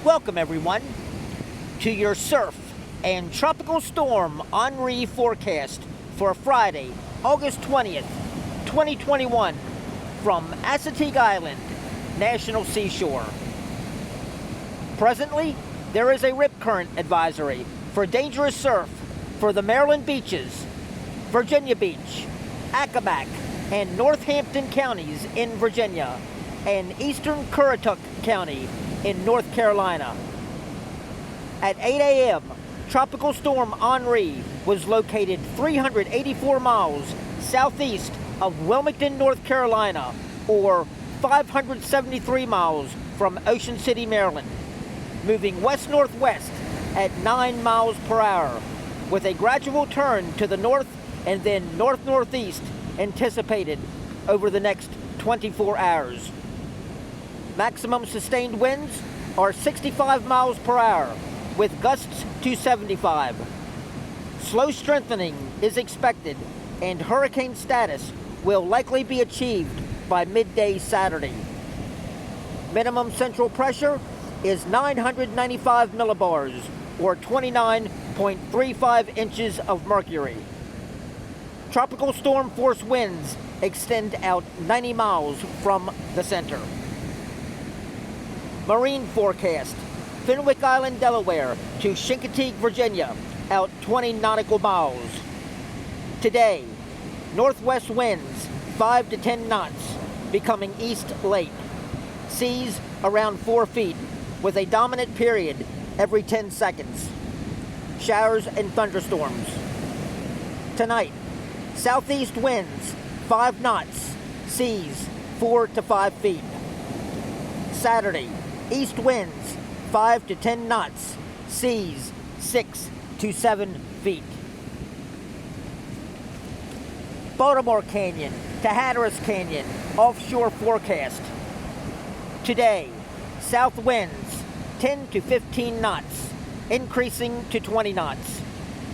Welcome everyone to your surf and tropical storm Henri forecast for Friday, August 20th, 2021 from Assateague Island, National Seashore. Presently, there is a rip current advisory for dangerous surf for the Maryland beaches, Virginia Beach, Accomack, and Northampton counties in Virginia, and eastern Currituck County in North Carolina. At 8 a.m., Tropical Storm Henri was located 384 miles southeast of Wilmington, North Carolina, or 573 miles from Ocean City, Maryland, moving west-northwest at 9 miles per hour, with a gradual turn to the north and then north-northeast anticipated over the next 24 hours. Maximum sustained winds are 65 miles per hour, with gusts to 75. Slow strengthening is expected, and hurricane status will likely be achieved by midday Saturday. Minimum central pressure is 995 millibars, or 29.35 inches of mercury. Tropical storm force winds extend out 90 miles from the center. Marine forecast: Fenwick Island, Delaware to Chincoteague, Virginia, out 20 nautical miles. Today, northwest winds 5 to 10 knots, becoming east late. Seas around 4 feet, with a dominant period every 10 seconds. Showers and thunderstorms. Tonight, southeast winds 5 knots, seas 4 to 5 feet. Saturday, east winds 5 to 10 knots, seas 6 to 7 feet. Baltimore Canyon to Hatteras Canyon offshore forecast. Today, south winds 10 to 15 knots, increasing to 20 knots.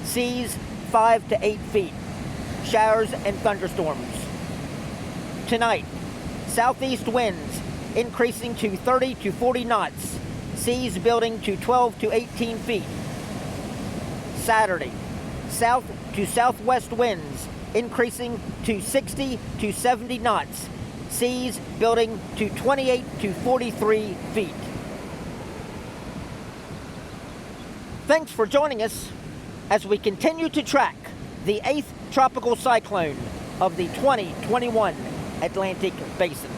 Seas 5 to 8 feet. Showers and thunderstorms. Tonight, southeast winds increasing to 30 to 40 knots. Seas building to 12 to 18 feet. Saturday, south to southwest winds increasing to 60 to 70 knots. Seas building to 28 to 43 feet. Thanks for joining us as we continue to track the 8th tropical cyclone of the 2021 Atlantic Basin.